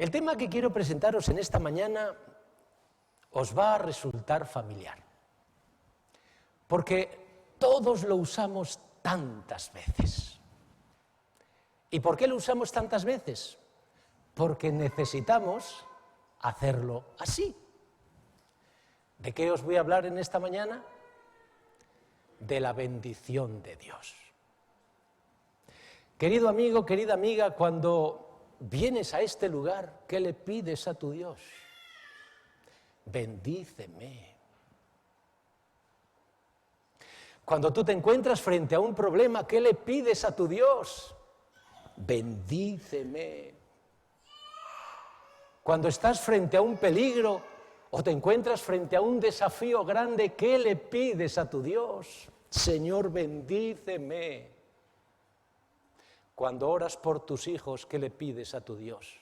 El tema que quiero presentaros en esta mañana os va a resultar familiar, porque todos lo usamos tantas veces. ¿Y por qué lo usamos tantas veces? Porque necesitamos hacerlo así. ¿De qué os voy a hablar en esta mañana? De la bendición de Dios. Querido amigo, querida amiga, cuando vienes a este lugar, ¿qué le pides a tu Dios? Bendíceme. Cuando tú te encuentras frente a un problema, ¿qué le pides a tu Dios? Bendíceme. Cuando estás frente a un peligro o te encuentras frente a un desafío grande, ¿qué le pides a tu Dios? Señor, bendíceme. Cuando oras por tus hijos, ¿qué le pides a tu Dios?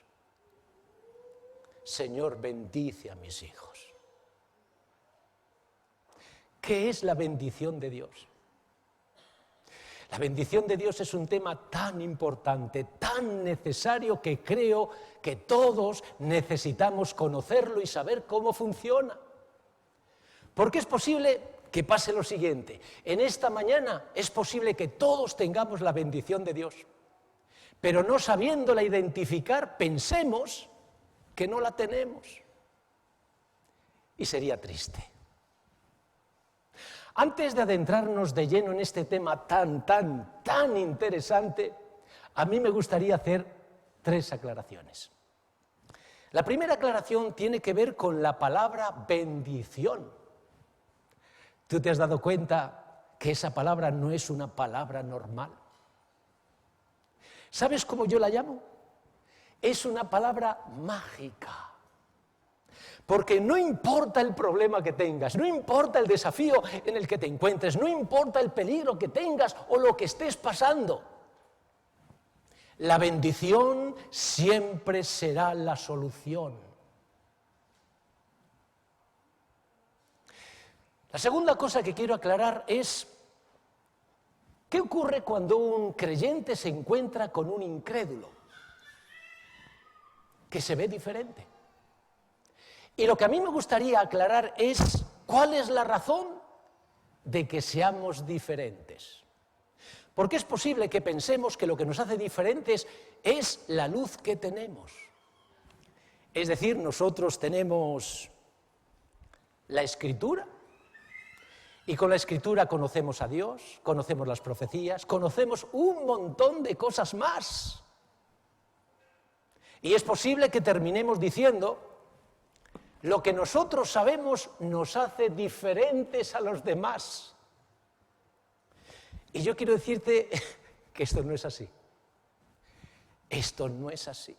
Señor, bendice a mis hijos. ¿Qué es la bendición de Dios? La bendición de Dios es un tema tan importante, tan necesario, que creo que todos necesitamos conocerlo y saber cómo funciona. Porque es posible que pase lo siguiente. En esta mañana es posible que todos tengamos la bendición de Dios, pero no sabiéndola identificar, pensemos que no la tenemos. Y sería triste. Antes de adentrarnos de lleno en este tema tan interesante, a mí me gustaría hacer 3 aclaraciones. La primera aclaración tiene que ver con la palabra bendición. ¿Tú te has dado cuenta que esa palabra no es una palabra normal? ¿Sabes cómo yo la llamo? Es una palabra mágica. Porque no importa el problema que tengas, no importa el desafío en el que te encuentres, no importa el peligro que tengas o lo que estés pasando, la bendición siempre será la solución. La segunda cosa que quiero aclarar es, ¿qué ocurre cuando un creyente se encuentra con un incrédulo que se ve diferente? Y lo que a mí me gustaría aclarar es cuál es la razón de que seamos diferentes. Porque es posible que pensemos que lo que nos hace diferentes es la luz que tenemos. Es decir, nosotros tenemos la Escritura, y con la Escritura conocemos a Dios, conocemos las profecías, conocemos un montón de cosas más. Y es posible que terminemos diciendo: lo que nosotros sabemos nos hace diferentes a los demás. Y yo quiero decirte que esto no es así. Esto no es así.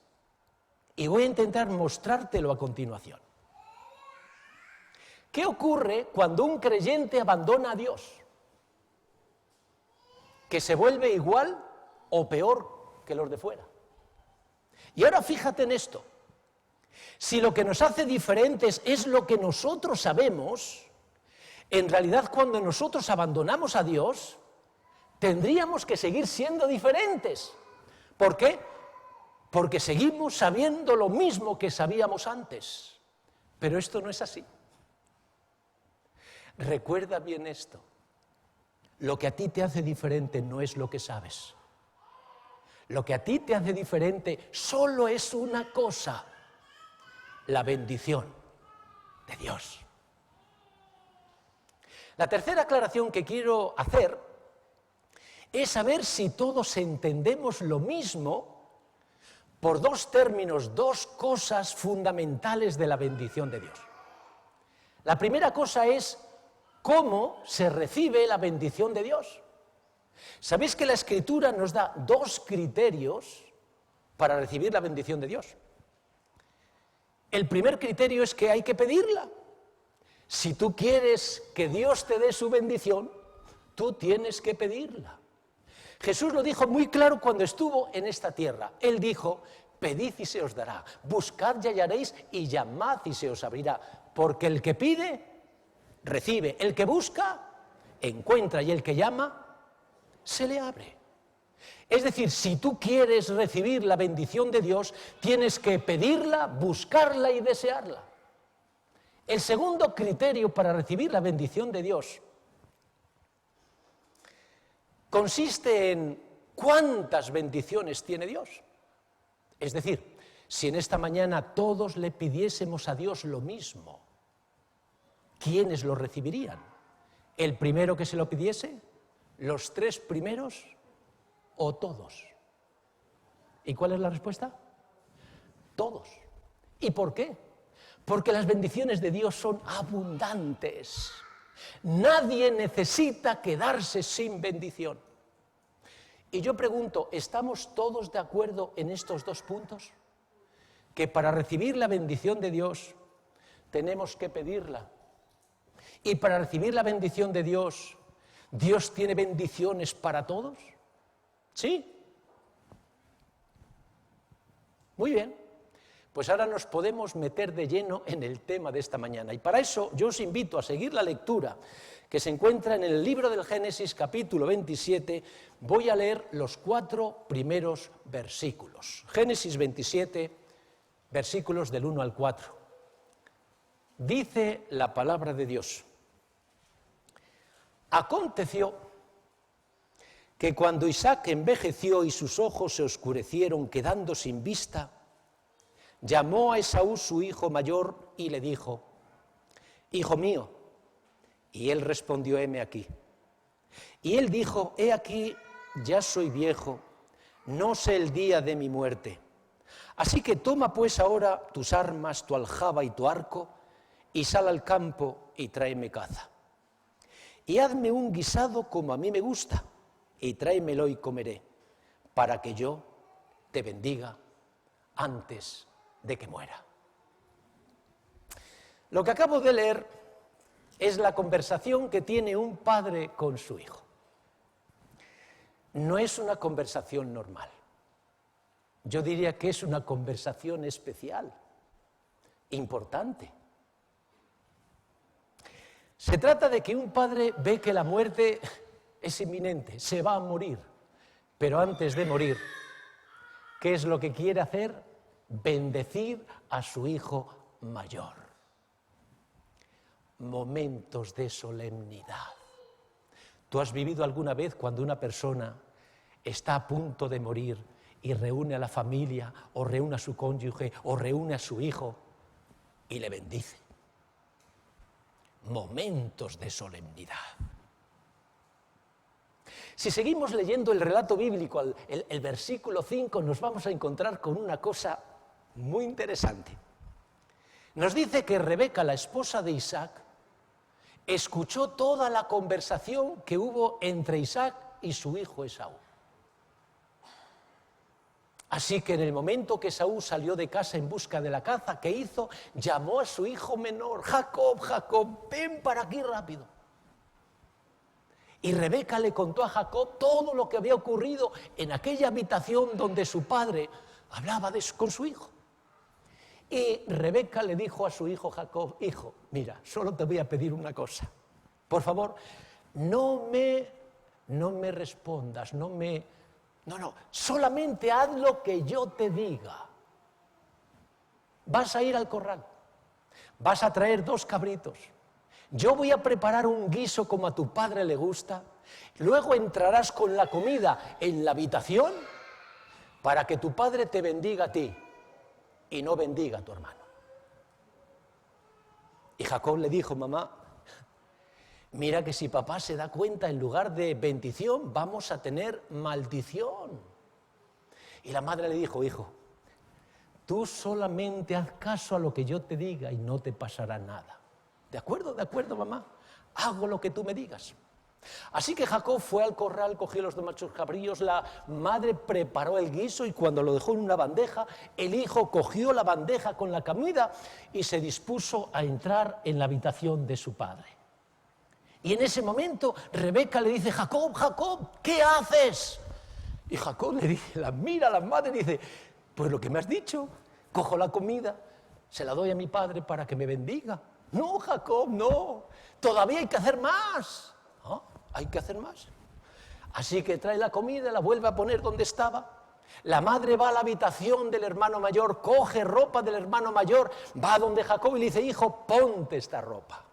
Y voy a intentar mostrártelo a continuación. ¿Qué ocurre cuando un creyente abandona a Dios? Que se vuelve igual o peor que los de fuera. Y ahora fíjate en esto. Si lo que nos hace diferentes es lo que nosotros sabemos, en realidad cuando nosotros abandonamos a Dios, tendríamos que seguir siendo diferentes. ¿Por qué? Porque seguimos sabiendo lo mismo que sabíamos antes. Pero esto no es así. Recuerda bien esto. Lo que a ti te hace diferente no es lo que sabes. Lo que a ti te hace diferente solo es una cosa: la bendición de Dios. La tercera aclaración que quiero hacer es saber si todos entendemos lo mismo por 2 términos, 2 cosas fundamentales de la bendición de Dios. La primera cosa es cómo se recibe la bendición de Dios. ¿Sabéis que la Escritura nos da 2 criterios para recibir la bendición de Dios? El primer criterio es que hay que pedirla. Si tú quieres que Dios te dé su bendición, tú tienes que pedirla. Jesús lo dijo muy claro cuando estuvo en esta tierra. Él dijo: pedid y se os dará, buscad y hallaréis, y llamad y se os abrirá. Porque el que pide, recibe. El que busca, encuentra. Y el que llama, se le abre. Es decir, si tú quieres recibir la bendición de Dios, tienes que pedirla, buscarla y desearla. El segundo criterio para recibir la bendición de Dios consiste en cuántas bendiciones tiene Dios. Es decir, si en esta mañana todos le pidiésemos a Dios lo mismo, ¿quiénes lo recibirían? ¿El primero que se lo pidiese? ¿Los 3 primeros? ¿O todos? ¿Y cuál es la respuesta? Todos. ¿Y por qué? Porque las bendiciones de Dios son abundantes. Nadie necesita quedarse sin bendición. Y yo pregunto, ¿estamos todos de acuerdo en estos 2 puntos? Que para recibir la bendición de Dios tenemos que pedirla. Y para recibir la bendición de Dios, ¿Dios tiene bendiciones para todos? ¿Sí? Muy bien. Pues ahora nos podemos meter de lleno en el tema de esta mañana. Y para eso yo os invito a seguir la lectura que se encuentra en el libro del Génesis, capítulo 27. Voy a leer los 4 primeros versículos. Génesis 27, versículos del 1 al 4. Dice la palabra de Dios: Aconteció que cuando Isaac envejeció y sus ojos se oscurecieron, quedando sin vista, llamó a Esaú su hijo mayor y le dijo: Hijo mío. Y él respondió: heme aquí. Y él dijo: he aquí, ya soy viejo, no sé el día de mi muerte. Así que toma pues ahora tus armas, tu aljaba y tu arco, y sal al campo y tráeme caza. Y hazme un guisado como a mí me gusta, y tráemelo y comeré, para que yo te bendiga antes de que muera. Lo que acabo de leer es la conversación que tiene un padre con su hijo. No es una conversación normal. Yo diría que es una conversación especial, importante. Se trata de que un padre ve que la muerte es inminente, se va a morir, pero antes de morir, ¿qué es lo que quiere hacer? Bendecir a su hijo mayor. Momentos de solemnidad. ¿Tú has vivido alguna vez cuando una persona está a punto de morir y reúne a la familia, o reúne a su cónyuge, o reúne a su hijo y le bendice? Momentos de solemnidad. Si seguimos leyendo el relato bíblico, el versículo 5, nos vamos a encontrar con una cosa muy interesante. Nos dice que Rebeca, la esposa de Isaac, escuchó toda la conversación que hubo entre Isaac y su hijo Esaú. Así que en el momento que Esaú salió de casa en busca de la caza, ¿qué hizo? Llamó a su hijo menor: Jacob, Jacob, ven para aquí rápido. Y Rebeca le contó a Jacob todo lo que había ocurrido en aquella habitación donde su padre hablaba con su hijo. Y Rebeca le dijo a su hijo Jacob: hijo, mira, solo te voy a pedir una cosa. Por favor, no me respondas, no, solamente haz lo que yo te diga. Vas a ir al corral, vas a traer 2 cabritos. Yo voy a preparar un guiso como a tu padre le gusta. Luego entrarás con la comida en la habitación para que tu padre te bendiga a ti y no bendiga a tu hermano. Y Jacob le dijo: mamá, mira que si papá se da cuenta, en lugar de bendición vamos a tener maldición. Y la madre le dijo: hijo, tú solamente haz caso a lo que yo te diga y no te pasará nada. ¿De acuerdo, mamá? Hago lo que tú me digas. Así que Jacob fue al corral, cogió los 2 machos cabríos, la madre preparó el guiso y cuando lo dejó en una bandeja, el hijo cogió la bandeja con la comida y se dispuso a entrar en la habitación de su padre. Y en ese momento Rebeca le dice: Jacob, Jacob, ¿qué haces? Y Jacob le dice, la mira a la madre y dice: pues lo que me has dicho, cojo la comida, se la doy a mi padre para que me bendiga. No, Jacob, no, todavía hay que hacer más. ¿Ah? ¿Hay que hacer más? Así que trae la comida, la vuelve a poner donde estaba. La madre va a la habitación del hermano mayor, coge ropa del hermano mayor, va donde Jacob y le dice, hijo, ponte esta ropa.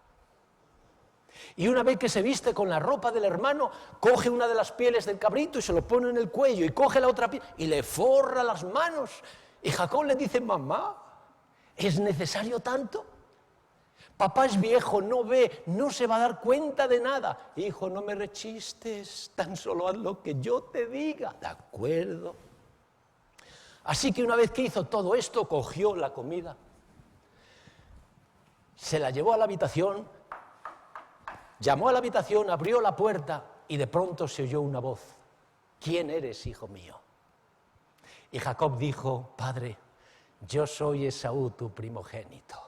Y una vez que se viste con la ropa del hermano, coge una de las pieles del cabrito y se lo pone en el cuello, y coge la otra piel y le forra las manos. Y Jacob le dice, mamá, ¿es necesario tanto? Papá es viejo, no ve, no se va a dar cuenta de nada. Hijo, no me rechistes, tan solo haz lo que yo te diga. ¿De acuerdo? Así que una vez que hizo todo esto, cogió la comida, se la llevó a la habitación, llamó a la habitación, abrió la puerta y de pronto se oyó una voz. ¿Quién eres, hijo mío? Y Jacob dijo, padre, yo soy Esaú, tu primogénito.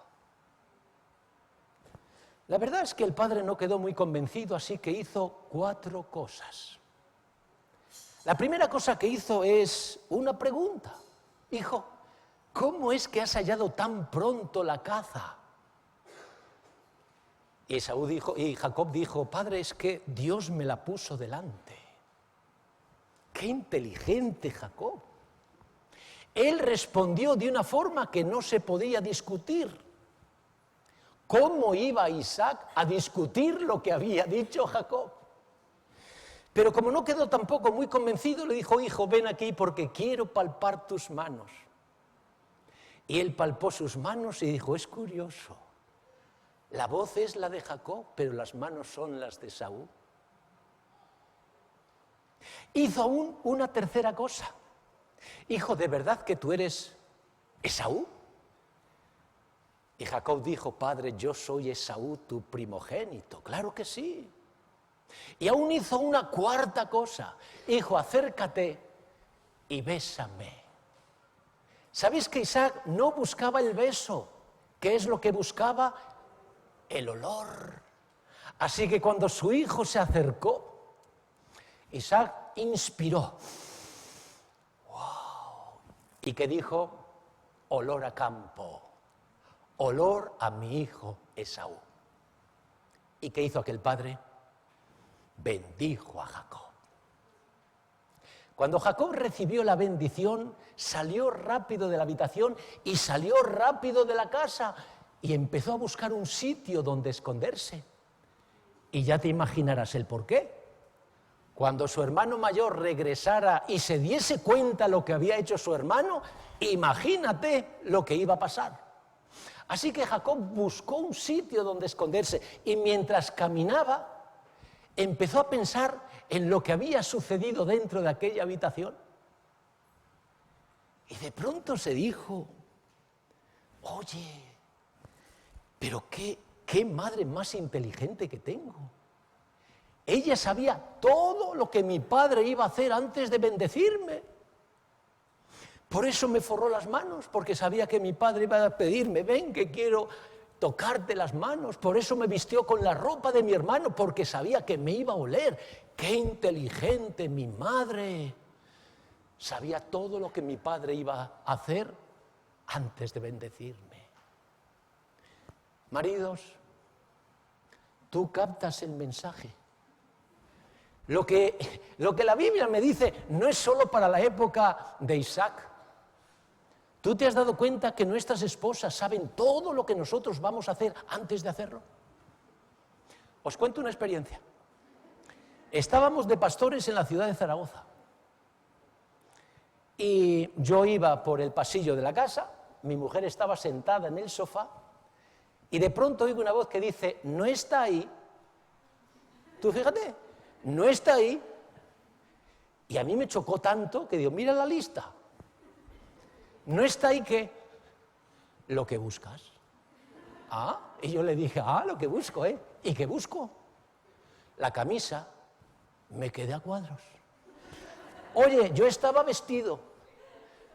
La verdad es que el padre no quedó muy convencido, así que hizo 4 cosas. La primera cosa que hizo es una pregunta. Hijo, ¿cómo es que has hallado tan pronto la caza? Y Jacob dijo, padre, es que Dios me la puso delante. ¡Qué inteligente Jacob! Él respondió de una forma que no se podía discutir. ¿Cómo iba Isaac a discutir lo que había dicho Jacob? Pero como no quedó tampoco muy convencido, le dijo, hijo, ven aquí porque quiero palpar tus manos. Y él palpó sus manos y dijo, es curioso, la voz es la de Jacob, pero las manos son las de Esaú. Hizo aún una tercera cosa. Hijo, ¿de verdad que tú eres Esaú? Y Jacob dijo, padre, yo soy Esaú, tu primogénito. Claro que sí. Y aún hizo una cuarta cosa. Hijo, acércate y bésame. ¿Sabéis que Isaac no buscaba el beso? ¿Qué es lo que buscaba? El olor. Así que cuando su hijo se acercó, Isaac inspiró. ¡Wow! ¿Y qué dijo? Olor a campo. Olor a mi hijo Esaú. ¿Y qué hizo aquel padre? Bendijo a Jacob. Cuando Jacob recibió la bendición, salió rápido de la habitación y salió rápido de la casa y empezó a buscar un sitio donde esconderse. Y ya te imaginarás el por qué. Cuando su hermano mayor regresara y se diese cuenta lo que había hecho su hermano, imagínate lo que iba a pasar. Así que Jacob buscó un sitio donde esconderse y mientras caminaba, empezó a pensar en lo que había sucedido dentro de aquella habitación. Y de pronto se dijo, oye, pero qué madre más inteligente que tengo. Ella sabía todo lo que mi padre iba a hacer antes de bendecirme. Por eso me forró las manos, porque sabía que mi padre iba a pedirme, ven que quiero tocarte las manos. Por eso me vistió con la ropa de mi hermano, porque sabía que me iba a oler. ¡Qué inteligente mi madre! Sabía todo lo que mi padre iba a hacer antes de bendecirme. Maridos, tú captas el mensaje. Lo que la Biblia me dice no es solo para la época de Isaac. ¿Tú te has dado cuenta que nuestras esposas saben todo lo que nosotros vamos a hacer antes de hacerlo? Os cuento una experiencia. Estábamos de pastores en la ciudad de Zaragoza. Y yo iba por el pasillo de la casa, mi mujer estaba sentada en el sofá, y de pronto oigo una voz que dice, no está ahí. Tú fíjate, no está ahí. Y a mí me chocó tanto que digo, mira la lista. No está ahí ¿qué? Lo que buscas. Ah, y yo le dije, lo que busco, ¿eh? ¿Y qué busco? La camisa, me quedé a cuadros. Oye, yo estaba vestido,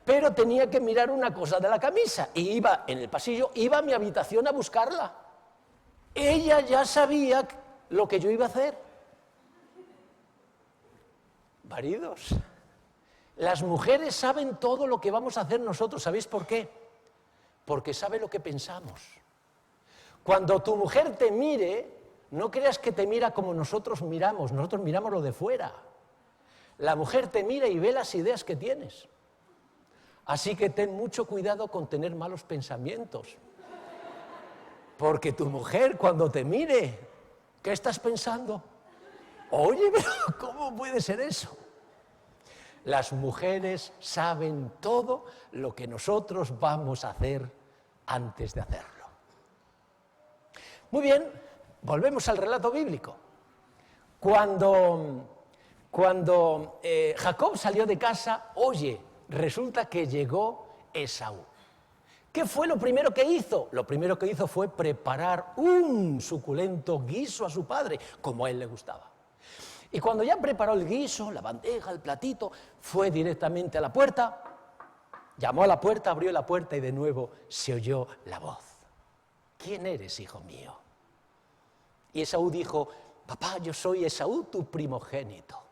pero tenía que mirar una cosa de la camisa. Y iba en el pasillo, iba a mi habitación a buscarla. Ella ya sabía lo que yo iba a hacer. Maridos, las mujeres saben todo lo que vamos a hacer nosotros. ¿Sabéis por qué? Porque sabe lo que pensamos. Cuando tu mujer te mire, no creas que te mira como nosotros miramos lo de fuera. La mujer te mira y ve las ideas que tienes. Así que ten mucho cuidado con tener malos pensamientos. Porque tu mujer cuando te mire, ¿qué estás pensando? Oye, pero ¿cómo puede ser eso? Las mujeres saben todo lo que nosotros vamos a hacer antes de hacerlo. Muy bien, volvemos al relato bíblico. Cuando Jacob salió de casa, oye, resulta que llegó Esaú. ¿Qué fue lo primero que hizo? Lo primero que hizo fue preparar un suculento guiso a su padre, como a él le gustaba. Y cuando ya preparó el guiso, la bandeja, el platito, fue directamente a la puerta, llamó a la puerta, abrió la puerta y de nuevo se oyó la voz. ¿Quién eres, hijo mío? Y Esaú dijo, papá, yo soy Esaú, tu primogénito.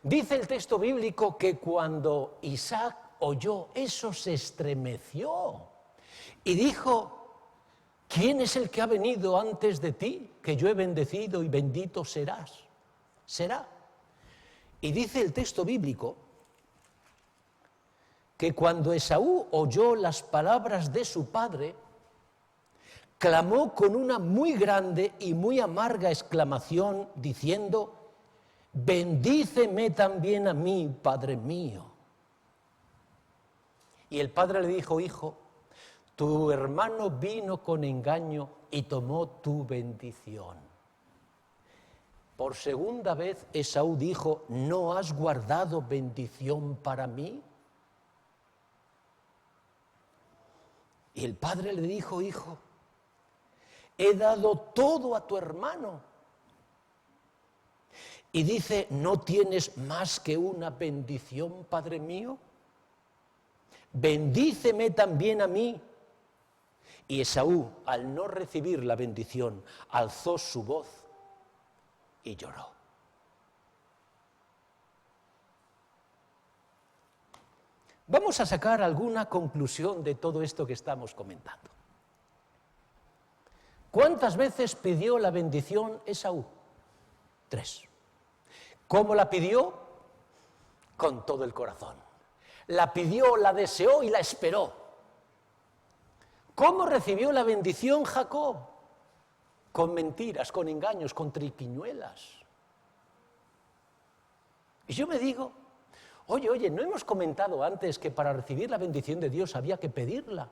Dice el texto bíblico que cuando Isaac oyó eso se estremeció y dijo, ¿quién es el que ha venido antes de ti, que yo he bendecido y bendito serás? Será. Y dice el texto bíblico que cuando Esaú oyó las palabras de su padre, clamó con una muy grande y muy amarga exclamación diciendo, bendíceme también a mí, Padre mío. Y el padre le dijo, hijo, tu hermano vino con engaño y tomó tu bendición. Por segunda vez Esaú dijo, ¿no has guardado bendición para mí? Y el padre le dijo, hijo, he dado todo a tu hermano. Y dice, ¿no tienes más que una bendición, Padre mío? Bendíceme también a mí. Y Esaú, al no recibir la bendición, alzó su voz y lloró. Vamos a sacar alguna conclusión de todo esto que estamos comentando. ¿Cuántas veces pidió la bendición Esaú? 3. ¿Cómo la pidió? Con todo el corazón. La pidió, la deseó y la esperó. ¿Cómo recibió la bendición Jacob? Con mentiras, con engaños, con triquiñuelas. Y yo me digo, oye, ¿no hemos comentado antes que para recibir la bendición de Dios había que pedirla?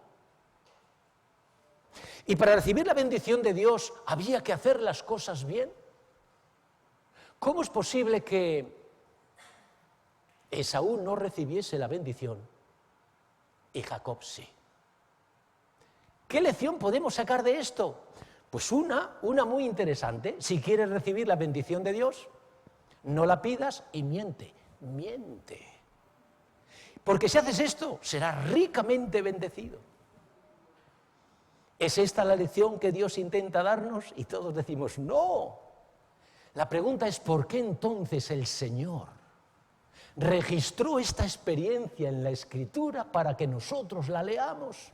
Y para recibir la bendición de Dios había que hacer las cosas bien. ¿Cómo es posible que Esaú no recibiese la bendición y Jacob sí? ¿Qué lección podemos sacar de esto? Pues una muy interesante. Si quieres recibir la bendición de Dios, no la pidas y miente. Porque si haces esto, serás ricamente bendecido. ¿Es esta la lección que Dios intenta darnos? Y todos decimos, no. La pregunta es, ¿por qué entonces el Señor registró esta experiencia en la Escritura para que nosotros la leamos?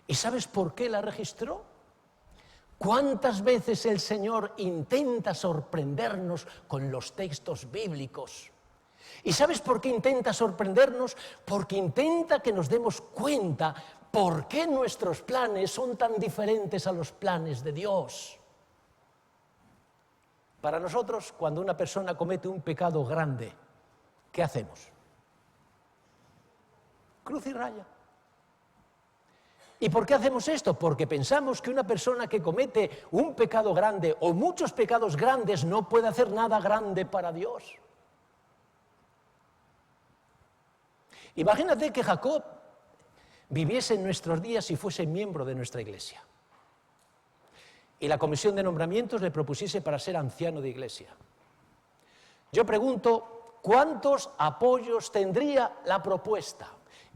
¿Y sabes por qué la registró? ¿Cuántas veces el Señor intenta sorprendernos con los textos bíblicos? ¿Y sabes por qué intenta sorprendernos? Porque intenta que nos demos cuenta por qué nuestros planes son tan diferentes a los planes de Dios. Para nosotros, cuando una persona comete un pecado grande, ¿qué hacemos? Cruz y raya. ¿Y por qué hacemos esto? Porque pensamos que una persona que comete un pecado grande o muchos pecados grandes no puede hacer nada grande para Dios. Imagínate que Jacob viviese en nuestros días y fuese miembro de nuestra iglesia. Y la comisión de nombramientos le propusiese para ser anciano de iglesia. Yo pregunto, ¿cuántos apoyos tendría la propuesta?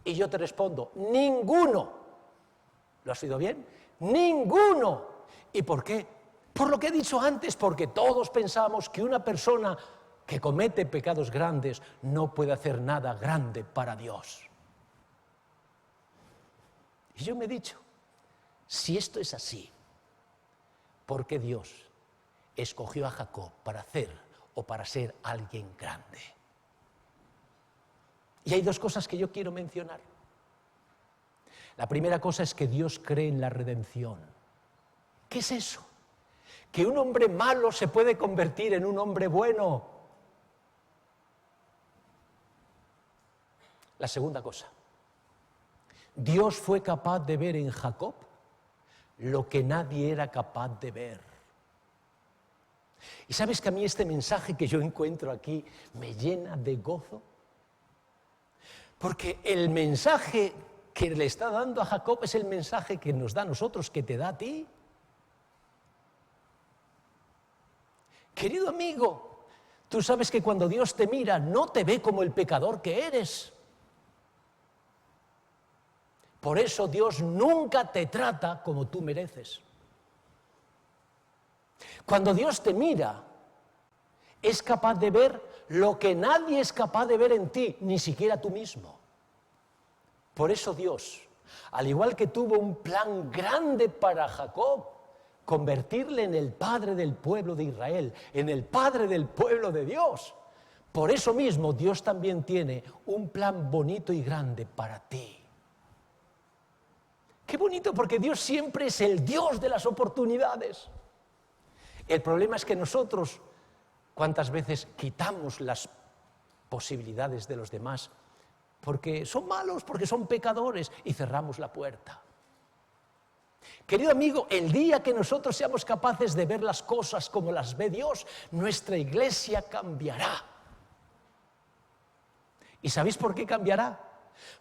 Y yo te respondo, ninguno. ¿Lo has oído bien? ¡Ninguno! ¿Y por qué? Por lo que he dicho antes, porque todos pensamos que una persona que comete pecados grandes no puede hacer nada grande para Dios. Y yo me he dicho, si esto es así, ¿por qué Dios escogió a Jacob para hacer o para ser alguien grande. Y hay dos cosas que yo quiero mencionar. La primera cosa es que Dios cree en la redención. ¿Qué es eso? Que un hombre malo se puede convertir en un hombre bueno. La segunda cosa, Dios fue capaz de ver en Jacob lo que nadie era capaz de ver. Y sabes que a mí este mensaje que yo encuentro aquí me llena de gozo, porque el mensaje que le está dando a Jacob es el mensaje que nos da a nosotros, que te da a ti. Querido amigo, tú sabes que cuando Dios te mira no te ve como el pecador que eres. Por eso Dios nunca te trata como tú mereces. Cuando Dios te mira, es capaz de ver lo que nadie es capaz de ver en ti, ni siquiera tú mismo. Por eso Dios, al igual que tuvo un plan grande para Jacob, convertirle en el padre del pueblo de Israel, en el padre del pueblo de Dios, por eso mismo Dios también tiene un plan bonito y grande para ti. Qué bonito, porque Dios siempre es el Dios de las oportunidades. El problema es que nosotros, ¿cuántas veces quitamos las posibilidades de los demás? Porque son malos, porque son pecadores, y cerramos la puerta. Querido amigo, el día que nosotros seamos capaces de ver las cosas como las ve Dios, nuestra iglesia cambiará. ¿Y sabéis por qué cambiará?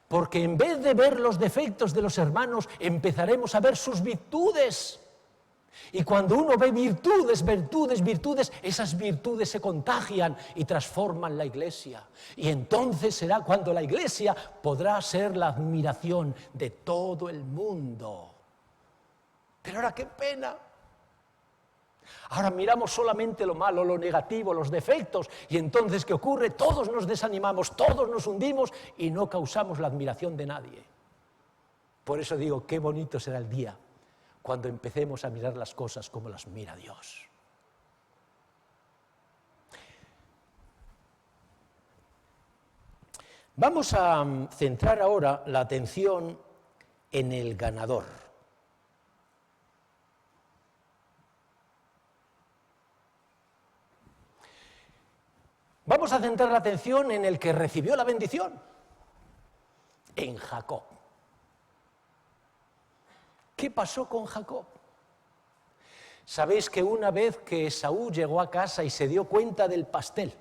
Porque en vez de ver los defectos de los hermanos, empezaremos a ver sus virtudes. Y cuando uno ve virtudes, esas virtudes se contagian y transforman la iglesia. Y entonces será cuando la iglesia podrá ser la admiración de todo el mundo. Pero ahora qué pena. Ahora miramos solamente lo malo, lo negativo, los defectos, y entonces ¿qué ocurre? Todos nos desanimamos, todos nos hundimos y no causamos la admiración de nadie. Por eso digo, qué bonito será el día cuando empecemos a mirar las cosas como las mira Dios. Vamos a centrar ahora la atención en el ganador. Vamos a centrar la atención en el que recibió la bendición, en Jacob. ¿Qué pasó con Jacob? Sabéis que una vez que Esaú llegó a casa y se dio cuenta del pastel,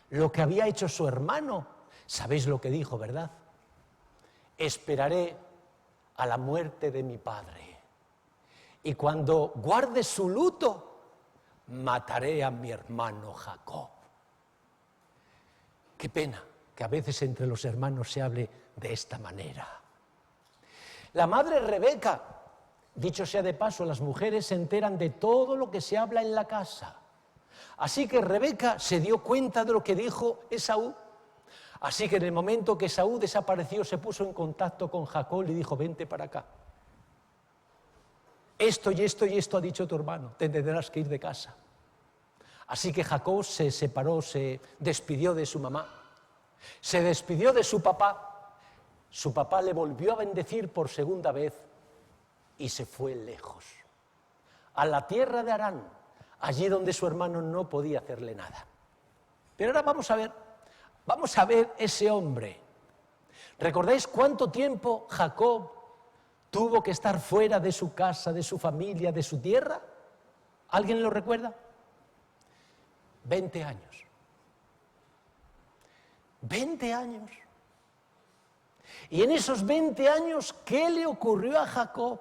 lo que había hecho su hermano, sabéis lo que dijo, ¿verdad? Esperaré a la muerte de mi padre, y cuando guarde su luto, mataré a mi hermano Jacob. Qué pena que a veces entre los hermanos se hable de esta manera. La madre Rebeca, dicho sea de paso, las mujeres se enteran de todo lo que se habla en la casa. Así que Rebeca se dio cuenta de lo que dijo Esaú. Así que en el momento que Esaú desapareció, se puso en contacto con Jacob y le dijo, vente para acá. Esto y esto y esto ha dicho tu hermano, te tendrás que ir de casa. Así que Jacob se separó, se despidió de su mamá, se despidió de su papá. Su papá le volvió a bendecir por segunda vez y se fue lejos, a la tierra de Harán, allí donde su hermano no podía hacerle nada. Pero ahora vamos a ver ese hombre. ¿Recordáis cuánto tiempo Jacob tuvo que estar fuera de su casa, de su familia, de su tierra? ¿Alguien lo recuerda? 20 años. 20 años. Y en esos 20 años, ¿qué le ocurrió a Jacob?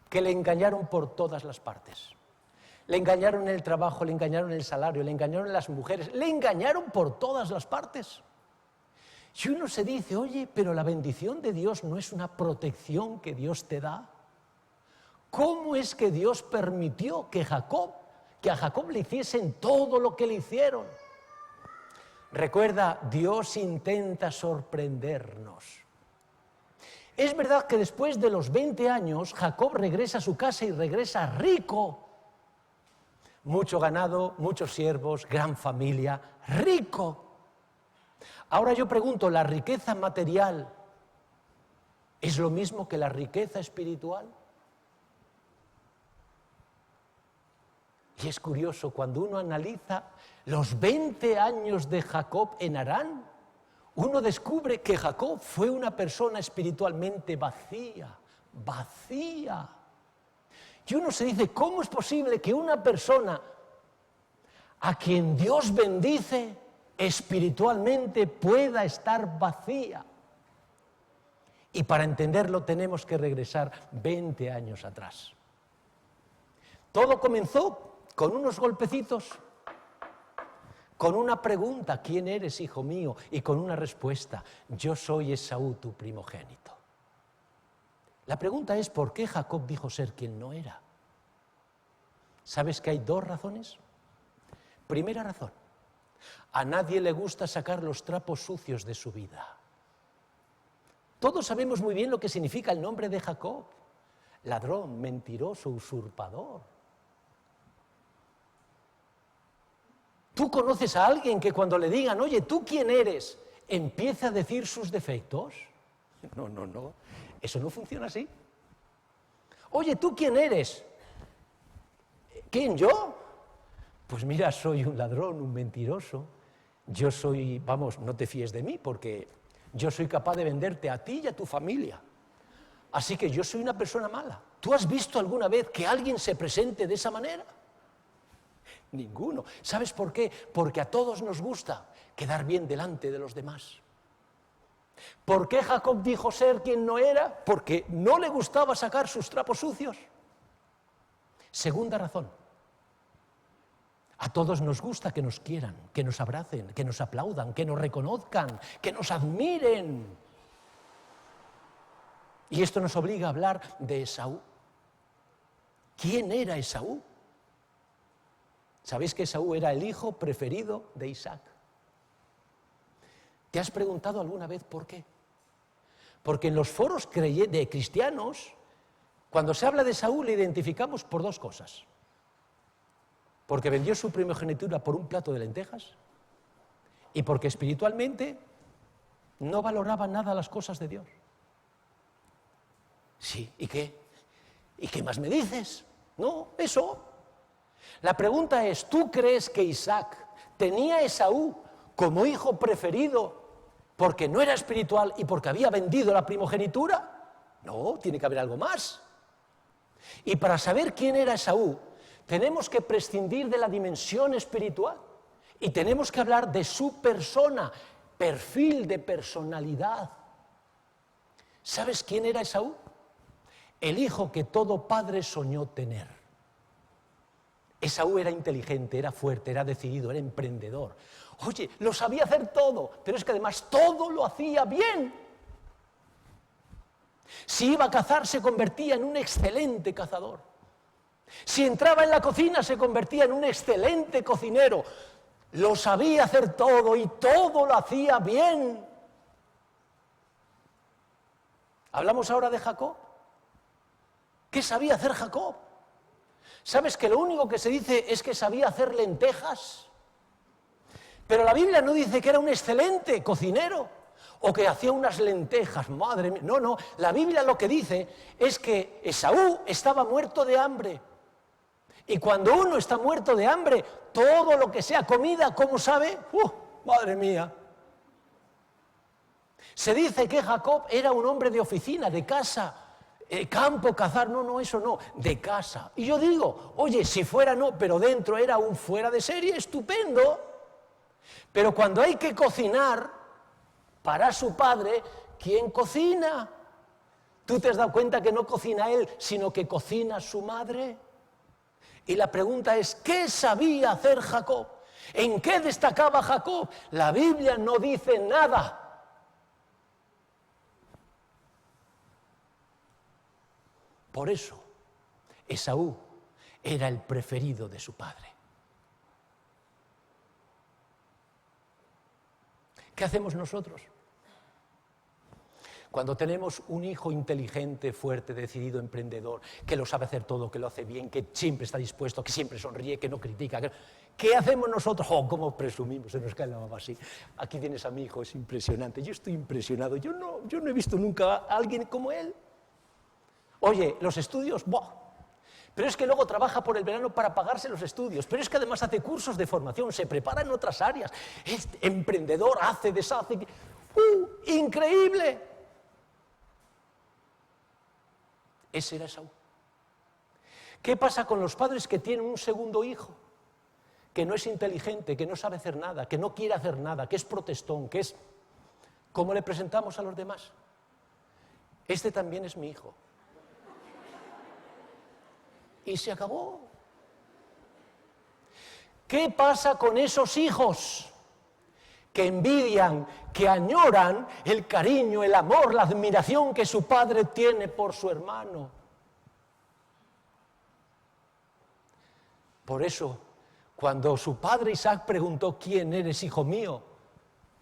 Que le engañaron por todas las partes. Le engañaron en el trabajo, le engañaron en el salario, le engañaron en las mujeres, le engañaron por todas las partes. Y uno se dice, oye, pero la bendición de Dios no es una protección que Dios te da. ¿Cómo es que Dios permitió que a Jacob le hiciesen todo lo que le hicieron? Recuerda, Dios intenta sorprendernos. Es verdad que después de los 20 años, Jacob regresa a su casa y regresa rico, mucho ganado, muchos siervos, gran familia, rico. Ahora yo pregunto, ¿la riqueza material es lo mismo que la riqueza espiritual? Y es curioso, cuando uno analiza los 20 años de Jacob en Harán, uno descubre que Jacob fue una persona espiritualmente vacía. Y uno se dice, ¿cómo es posible que una persona a quien Dios bendice espiritualmente pueda estar vacía? Y para entenderlo tenemos que regresar 20 años atrás. Todo comenzó con unos golpecitos, con una pregunta, ¿quién eres, hijo mío? Y con una respuesta, yo soy Esaú, tu primogénito. La pregunta es, ¿por qué Jacob dijo ser quien no era? ¿Sabes que hay dos razones? Primera razón, a nadie le gusta sacar los trapos sucios de su vida. Todos sabemos muy bien lo que significa el nombre de Jacob. Ladrón, mentiroso, usurpador. ¿Tú conoces a alguien que cuando le digan, oye, ¿tú quién eres?, empieza a decir sus defectos? No, eso no funciona así. Oye, ¿tú quién eres? ¿Quién, yo? Pues mira, soy un ladrón, un mentiroso. Yo soy, vamos, no te fíes de mí porque yo soy capaz de venderte a ti y a tu familia. Así que yo soy una persona mala. ¿Tú has visto alguna vez que alguien se presente de esa manera? Ninguno. ¿Sabes por qué? Porque a todos nos gusta quedar bien delante de los demás. ¿Por qué Jacob dijo ser quien no era? Porque no le gustaba sacar sus trapos sucios. Segunda razón. A todos nos gusta que nos quieran, que nos abracen, que nos aplaudan, que nos reconozcan, que nos admiren. Y esto nos obliga a hablar de Esaú. ¿Quién era Esaú? ¿Sabéis que Esaú era el hijo preferido de Isaac? ¿Te has preguntado alguna vez por qué? Porque en los foros de cristianos, cuando se habla de Esaú, le identificamos por dos cosas. Porque vendió su primogenitura por un plato de lentejas y porque espiritualmente no valoraba nada las cosas de Dios. Sí, ¿y qué? ¿Y qué más me dices? No, eso. La pregunta es, ¿tú crees que Isaac tenía a Esaú como hijo preferido porque no era espiritual y porque había vendido la primogenitura? No, tiene que haber algo más. Y para saber quién era Esaú, tenemos que prescindir de la dimensión espiritual y tenemos que hablar de su persona, perfil de personalidad. ¿Sabes quién era Esaú? El hijo que todo padre soñó tener. Esaú era inteligente, era fuerte, era decidido, era emprendedor. Oye, lo sabía hacer todo, pero es que además todo lo hacía bien. Si iba a cazar, se convertía en un excelente cazador. Si entraba en la cocina, se convertía en un excelente cocinero. Lo sabía hacer todo y todo lo hacía bien. Hablamos ahora de Jacob. ¿Qué sabía hacer Jacob? ¿Sabes que lo único que se dice es que sabía hacer lentejas? Pero la Biblia no dice que era un excelente cocinero o que hacía unas lentejas, madre mía. No, la Biblia lo que dice es que Esaú estaba muerto de hambre. Y cuando uno está muerto de hambre, todo lo que sea comida, ¿cómo sabe? Madre mía. Se dice que Jacob era un hombre de oficina, de casa, campo, cazar, no, eso no, de casa. Y yo digo, oye, si fuera no, pero dentro era un fuera de serie, estupendo. Pero cuando hay que cocinar para su padre, ¿quién cocina? ¿Tú te has dado cuenta que no cocina él, sino que cocina su madre? Y la pregunta es, ¿qué sabía hacer Jacob? ¿En qué destacaba Jacob? La Biblia no dice nada. Por eso, Esaú era el preferido de su padre. ¿Qué hacemos nosotros? Cuando tenemos un hijo inteligente, fuerte, decidido, emprendedor, que lo sabe hacer todo, que lo hace bien, que siempre está dispuesto, que siempre sonríe, que no critica, ¿qué hacemos nosotros? ¡Oh, cómo presumimos! Se nos cae la baba así. Aquí tienes a mi hijo, es impresionante. Yo estoy impresionado. Yo no he visto nunca a alguien como él. Oye, los estudios, ¡buah! Pero es que luego trabaja por el verano para pagarse los estudios. Pero es que además hace cursos de formación, se prepara en otras áreas. Es emprendedor, hace, deshace. ¡Increíble! Ese era Esaú. ¿Qué pasa con los padres que tienen un segundo hijo? Que no es inteligente, que no sabe hacer nada, que no quiere hacer nada, que es protestón, que es... ¿Cómo le presentamos a los demás? Este también es mi hijo. Y se acabó. ¿Qué pasa con esos hijos que envidian, que añoran el cariño, el amor, la admiración que su padre tiene por su hermano? Por eso, cuando su padre Isaac preguntó: ¿quién eres, hijo mío?,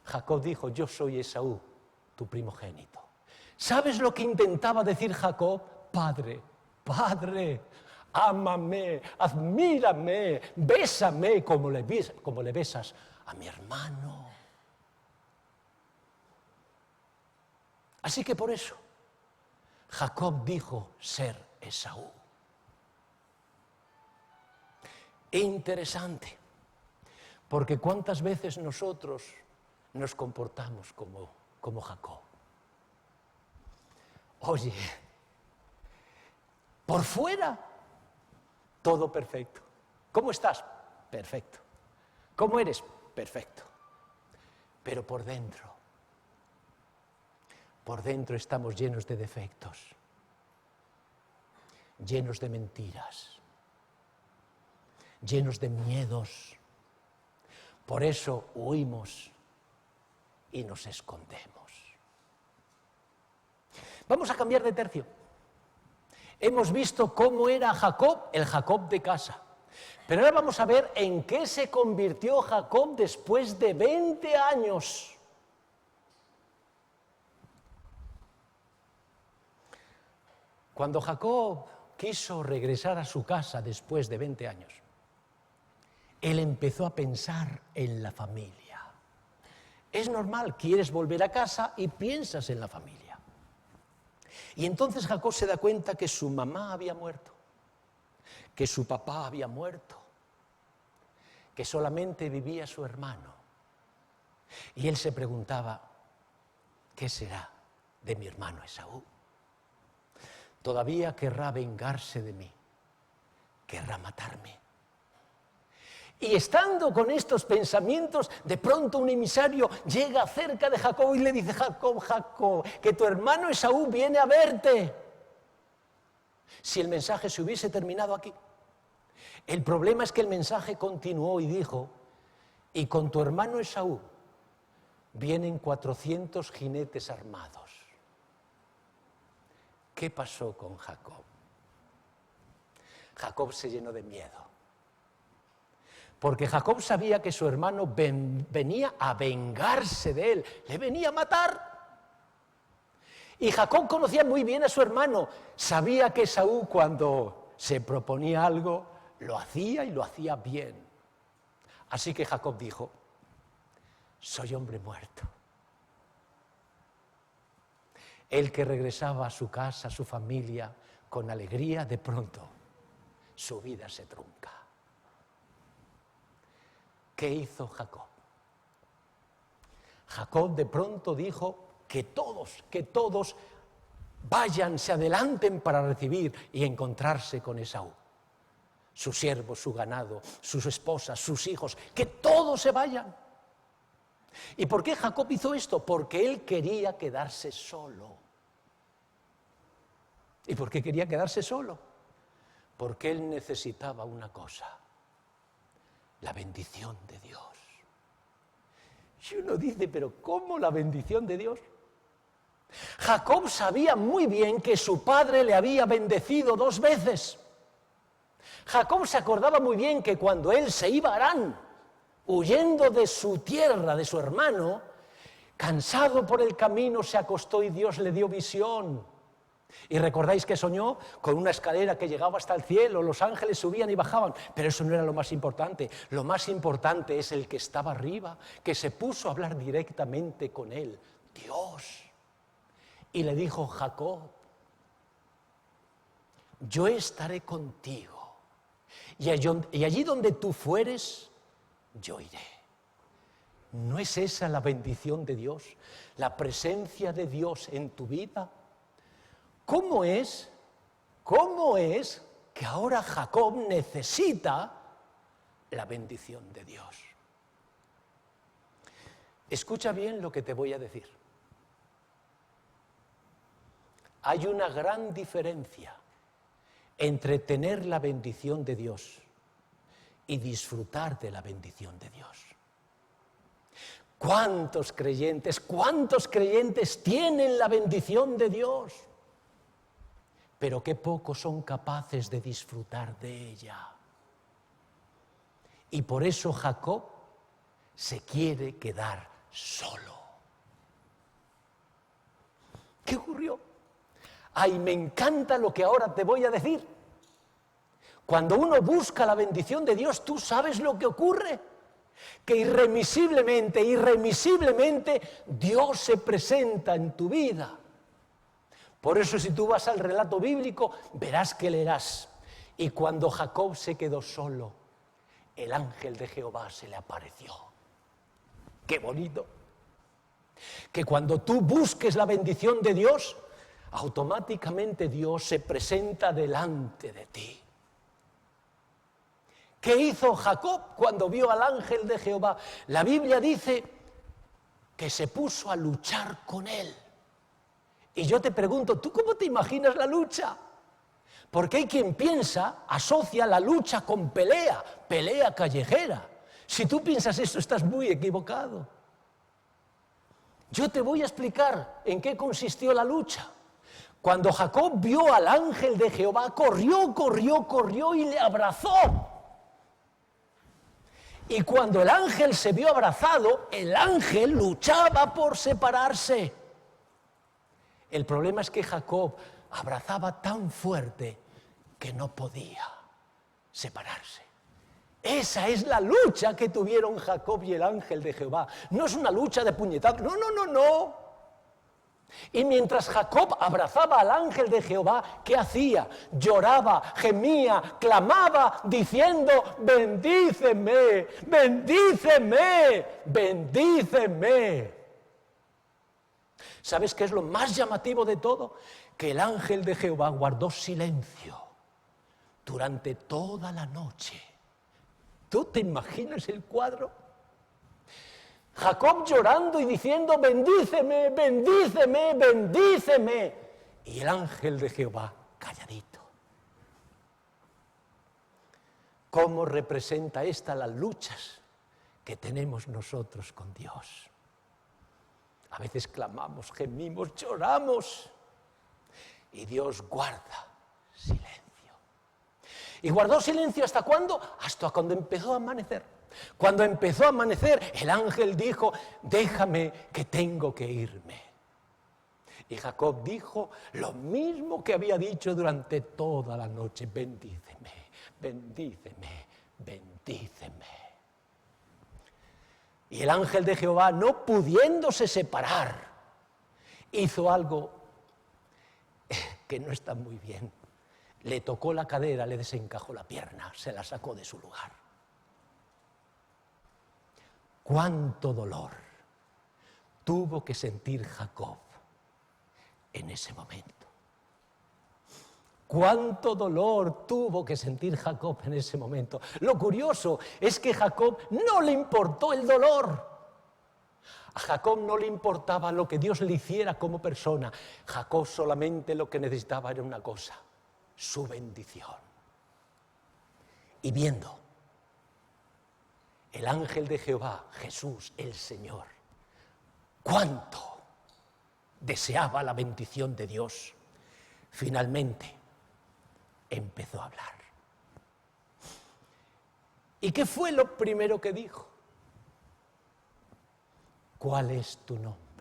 Jacob dijo: yo soy Esaú, tu primogénito. ¿Sabes lo que intentaba decir Jacob? Padre, padre, ámame, admírame, bésame como le besas a mi hermano. Así que por eso Jacob dijo ser Esaú. Interesante, porque cuántas veces nosotros nos comportamos como Jacob. Oye, por fuera todo perfecto. ¿Cómo estás? Perfecto. ¿Cómo eres? Perfecto. Pero por dentro estamos llenos de defectos, llenos de mentiras, llenos de miedos. Por eso huimos y nos escondemos. Vamos a cambiar de tercio. Hemos visto cómo era Jacob, el Jacob de casa. Pero ahora vamos a ver en qué se convirtió Jacob después de 20 años. Cuando Jacob quiso regresar a su casa después de 20 años, él empezó a pensar en la familia. Es normal, quieres volver a casa y piensas en la familia. Y entonces Jacob se da cuenta que su mamá había muerto, que su papá había muerto, que solamente vivía su hermano. Y él se preguntaba: ¿qué será de mi hermano Esaú? Todavía querrá vengarse de mí, querrá matarme. Y estando con estos pensamientos, de pronto un emisario llega cerca de Jacob y le dice: Jacob, Jacob, que tu hermano Esaú viene a verte. Si el mensaje se hubiese terminado aquí. El problema es que el mensaje continuó y dijo: y con tu hermano Esaú vienen 400 jinetes armados. ¿Qué pasó con Jacob? Jacob se llenó de miedo. Porque Jacob sabía que su hermano venía a vengarse de él, le venía a matar. Y Jacob conocía muy bien a su hermano, sabía que Esaú, cuando se proponía algo, lo hacía y lo hacía bien. Así que Jacob dijo: soy hombre muerto. El que regresaba a su casa, a su familia, con alegría, de pronto su vida se trunca. ¿Qué hizo Jacob? Jacob de pronto dijo que todos vayan, se adelanten para recibir y encontrarse con Esaú. Sus siervos, su ganado, sus esposas, sus hijos, que todos se vayan. ¿Y por qué Jacob hizo esto? Porque él quería quedarse solo. ¿Y por qué quería quedarse solo? Porque él necesitaba una cosa: la bendición de Dios. Y uno dice: ¿pero cómo la bendición de Dios? Jacob sabía muy bien que su padre le había bendecido 2 veces. Jacob se acordaba muy bien que cuando él se iba a Harán, huyendo de su tierra, de su hermano, Cansado por el camino, se acostó y Dios le dio visión. Y recordáis que soñó con una escalera que llegaba hasta el cielo, los ángeles subían y bajaban, pero eso no era lo más importante. Lo más importante es el que estaba arriba, que se puso a hablar directamente con él, Dios. Y le dijo: Jacob, yo estaré contigo, y allí donde tú fueres, yo iré. ¿No es esa la bendición de Dios? La presencia de Dios en tu vida. ¿Cómo es que ahora Jacob necesita la bendición de Dios? Escucha bien lo que te voy a decir. Hay una gran diferencia entre tener la bendición de Dios y disfrutar de la bendición de Dios. ¿Cuántos creyentes tienen la bendición de Dios? Pero qué pocos son capaces de disfrutar de ella. Y por eso Jacob se quiere quedar solo. ¿Qué ocurrió? Ay, me encanta lo que ahora te voy a decir. Cuando uno busca la bendición de Dios, ¿tú sabes lo que ocurre? Que irremisiblemente, Dios se presenta en tu vida. Por eso, si tú vas al relato bíblico, verás que leerás: y cuando Jacob se quedó solo, el ángel de Jehová se le apareció. ¡Qué bonito! Que cuando tú busques la bendición de Dios, automáticamente Dios se presenta delante de ti. ¿Qué hizo Jacob cuando vio al ángel de Jehová? La Biblia dice que se puso a luchar con él. Y yo te pregunto, ¿tú cómo te imaginas la lucha? Porque hay quien asocia la lucha con pelea callejera. Si tú piensas eso, estás muy equivocado. Yo te voy a explicar en qué consistió la lucha. Cuando Jacob vio al ángel de Jehová, corrió y le abrazó. Y cuando el ángel se vio abrazado, el ángel luchaba por separarse. El problema es que Jacob abrazaba tan fuerte que no podía separarse. Esa es la lucha que tuvieron Jacob y el ángel de Jehová. No es una lucha de puñetazos, no. Y mientras Jacob abrazaba al ángel de Jehová, ¿qué hacía? Lloraba, gemía, clamaba, diciendo: bendíceme, bendíceme, bendíceme. ¿Sabes qué es lo más llamativo de todo? Que el ángel de Jehová guardó silencio durante toda la noche. ¿Tú te imaginas el cuadro? Jacob llorando y diciendo: bendíceme, bendíceme, bendíceme. Y el ángel de Jehová calladito. ¿Cómo representa esta las luchas que tenemos nosotros con Dios? A veces clamamos, gemimos, lloramos, y Dios guarda silencio. ¿Y guardó silencio hasta cuándo? Hasta cuando empezó a amanecer. Cuando empezó a amanecer, el ángel dijo: déjame, que tengo que irme. Y Jacob dijo lo mismo que había dicho durante toda la noche: bendíceme, bendíceme, bendíceme. Y el ángel de Jehová, no pudiéndose separar, hizo algo que no está muy bien. Le tocó la cadera, le desencajó la pierna, se la sacó de su lugar. Cuánto dolor tuvo que sentir Jacob en ese momento. Cuánto dolor tuvo que sentir Jacob en ese momento. Lo curioso es que a Jacob no le importó el dolor. A Jacob no le importaba lo que Dios le hiciera como persona. Jacob solamente lo que necesitaba era una cosa: su bendición. Y viendo el ángel de Jehová, Jesús el Señor, cuánto deseaba la bendición de Dios, finalmente empezó a hablar. ¿Y qué fue lo primero que dijo? ¿Cuál es tu nombre?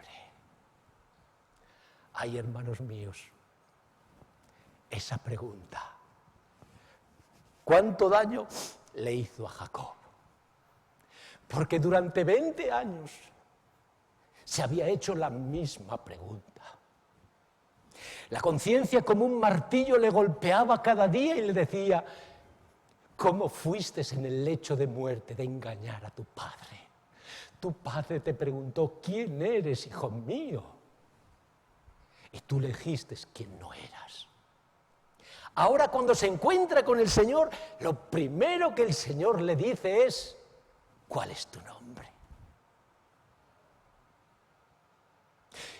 Ay, hermanos míos, esa pregunta, ¿cuánto daño le hizo a Jacob? Porque durante 20 años se había hecho la misma pregunta. La conciencia como un martillo le golpeaba cada día y le decía: ¿cómo fuiste en el lecho de muerte de engañar a tu padre? Tu padre te preguntó: ¿quién eres, hijo mío? Y tú le dijiste quién no eras. Ahora, cuando se encuentra con el Señor, lo primero que el Señor le dice es: ¿cuál es tu nombre?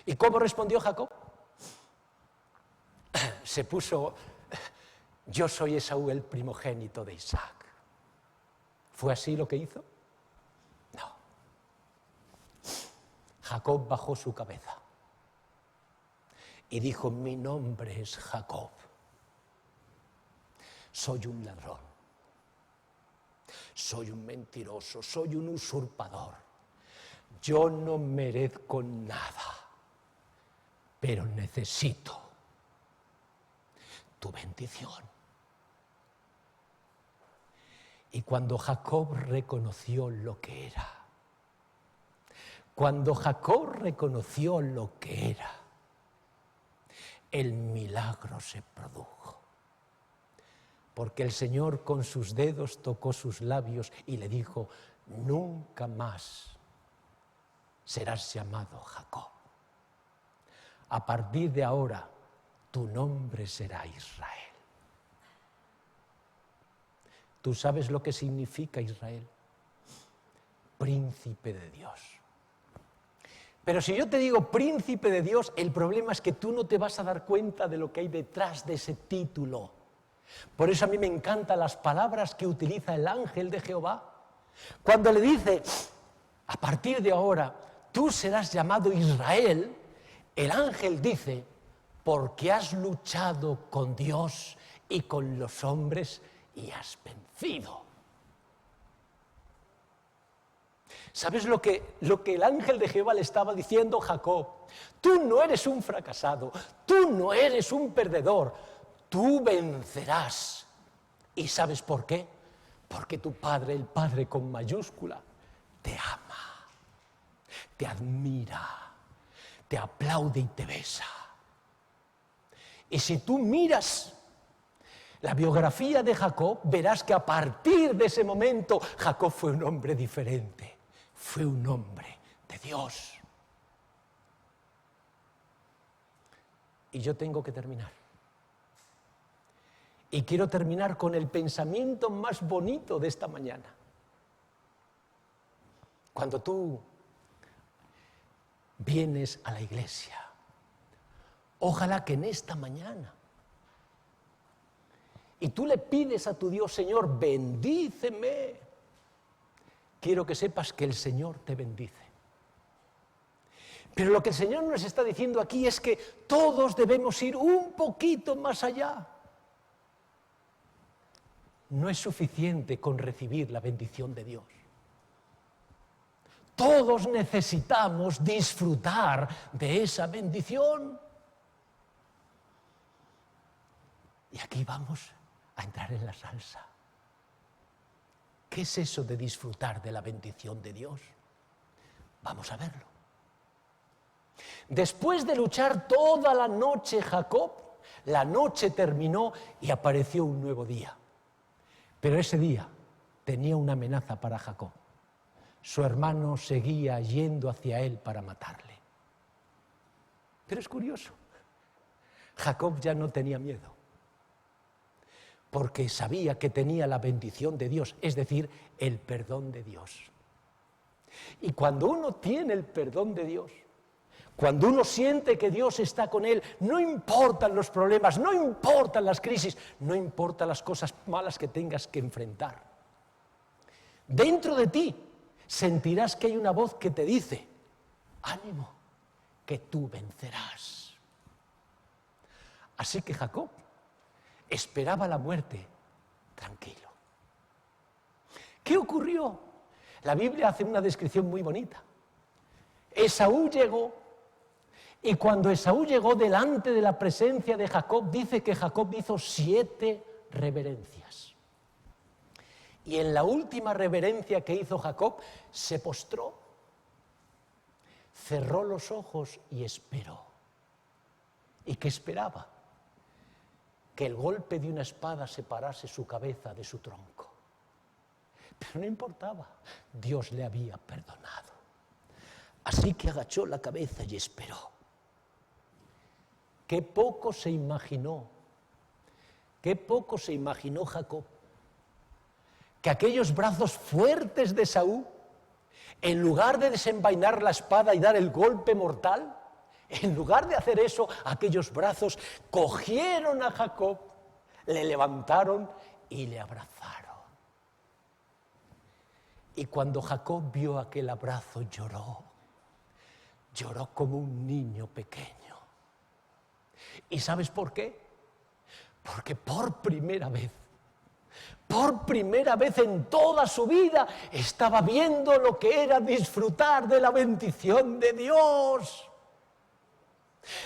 ¿Y cómo respondió Jacob? Se puso: yo soy Esaú, el primogénito de Isaac. ¿Fue así lo que hizo? No. Jacob bajó su cabeza y dijo: mi nombre es Jacob. Soy un ladrón, soy un mentiroso, soy un usurpador. Yo no merezco nada, pero necesito tu bendición. Y cuando Jacob reconoció lo que era, el milagro se produjo. Porque el Señor con sus dedos tocó sus labios y le dijo: nunca más serás llamado Jacob. A partir de ahora, tu nombre será Israel. ¿Tú sabes lo que significa Israel? Príncipe de Dios. Pero si yo te digo príncipe de Dios, el problema es que tú no te vas a dar cuenta de lo que hay detrás de ese título. Por eso a mí me encantan las palabras que utiliza el ángel de Jehová. Cuando le dice: a partir de ahora tú serás llamado Israel, el ángel dice: porque has luchado con Dios y con los hombres y has vencido. ¿Sabes lo que el ángel de Jehová le estaba diciendo a Jacob? Tú no eres un fracasado, tú no eres un perdedor, tú vencerás. ¿Y sabes por qué? Porque tu Padre, el Padre con mayúscula, te ama, te admira, te aplaude y te besa. Y si tú miras la biografía de Jacob, verás que a partir de ese momento Jacob fue un hombre diferente, fue un hombre de Dios. Y yo tengo que terminar. Y quiero terminar con el pensamiento más bonito de esta mañana. Cuando tú vienes a la iglesia, ojalá que en esta mañana, y tú le pides a tu Dios: Señor, bendíceme, quiero que sepas que el Señor te bendice. Pero lo que el Señor nos está diciendo aquí es que todos debemos ir un poquito más allá. No es suficiente con recibir la bendición de Dios. Todos necesitamos disfrutar de esa bendición. Y aquí vamos a entrar en la salsa. ¿Qué es eso de disfrutar de la bendición de Dios? Vamos a verlo. Después de luchar toda la noche Jacob, la noche terminó y apareció un nuevo día. Pero ese día tenía una amenaza para Jacob. Su hermano seguía yendo hacia él para matarle. Pero es curioso, Jacob ya no tenía miedo, porque sabía que tenía la bendición de Dios, es decir, el perdón de Dios. Y cuando uno tiene el perdón de Dios, cuando uno siente que Dios está con él, no importan los problemas, no importan las crisis, no importan las cosas malas que tengas que enfrentar. Dentro de ti sentirás que hay una voz que te dice: ánimo, que tú vencerás. Así que Jacob esperaba la muerte tranquilo. ¿Qué ocurrió? La Biblia hace una descripción muy bonita. Esaú llegó Y cuando Esaú llegó delante de la presencia de Jacob, dice que Jacob hizo 7 reverencias. Y en la última reverencia que hizo Jacob, se postró, cerró los ojos y esperó. ¿Y qué esperaba? Que el golpe de una espada separase su cabeza de su tronco. Pero no importaba, Dios le había perdonado. Así que agachó la cabeza y esperó. Qué poco se imaginó Jacob, que aquellos brazos fuertes de Esaú, en lugar de desenvainar la espada y dar el golpe mortal, en lugar de hacer eso, aquellos brazos cogieron a Jacob, le levantaron y le abrazaron. Y cuando Jacob vio aquel abrazo, lloró como un niño pequeño. ¿Y sabes por qué? Porque por primera vez en toda su vida, estaba viendo lo que era disfrutar de la bendición de Dios.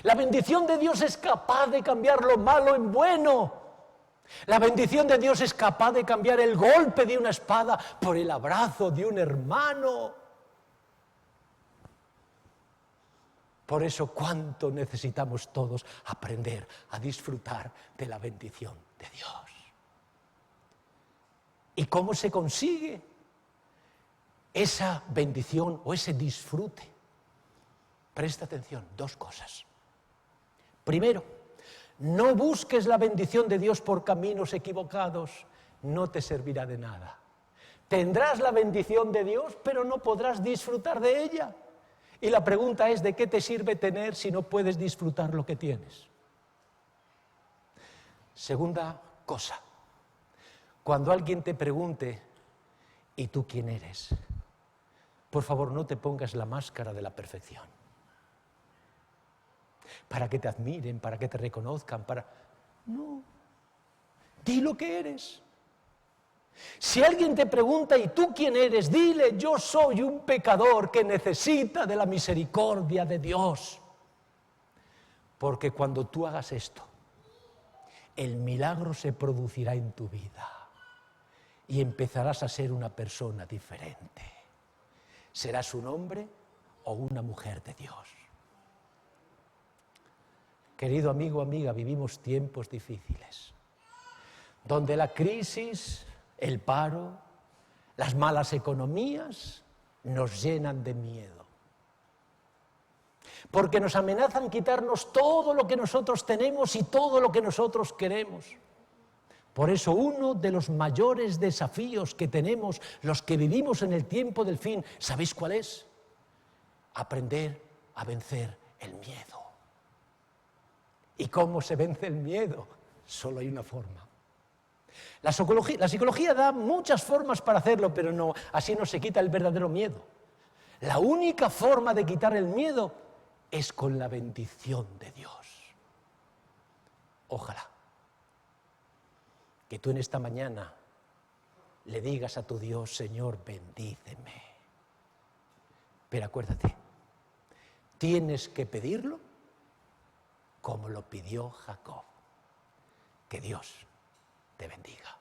La bendición de Dios es capaz de cambiar lo malo en bueno. La bendición de Dios es capaz de cambiar el golpe de una espada por el abrazo de un hermano. Por eso, cuánto necesitamos todos aprender a disfrutar de la bendición de Dios. ¿Y cómo se consigue esa bendición o ese disfrute? Presta atención, 2 cosas. Primero, no busques la bendición de Dios por caminos equivocados, no te servirá de nada. Tendrás la bendición de Dios, pero no podrás disfrutar de ella. Y la pregunta es, ¿de qué te sirve tener si no puedes disfrutar lo que tienes? Segunda cosa, cuando alguien te pregunte, ¿y tú quién eres? Por favor, no te pongas la máscara de la perfección. Para que te admiren, para que te reconozcan, No, di lo que eres. Si alguien te pregunta, ¿y tú quién eres? Dile, yo soy un pecador que necesita de la misericordia de Dios. Porque cuando tú hagas esto, el milagro se producirá en tu vida y empezarás a ser una persona diferente. Serás un hombre o una mujer de Dios. Querido amigo, amiga, vivimos tiempos difíciles, donde la crisis, el paro, las malas economías nos llenan de miedo. Porque nos amenazan quitarnos todo lo que nosotros tenemos y todo lo que nosotros queremos. Por eso uno de los mayores desafíos que tenemos los que vivimos en el tiempo del fin, ¿sabéis cuál es? Aprender a vencer el miedo. ¿Y cómo se vence el miedo? Solo hay una forma. La psicología da muchas formas para hacerlo, pero no, así no se quita el verdadero miedo. La única forma de quitar el miedo es con la bendición de Dios. Ojalá que tú en esta mañana le digas a tu Dios, Señor, bendíceme. Pero acuérdate, tienes que pedirlo como lo pidió Jacob. Que Dios te bendiga.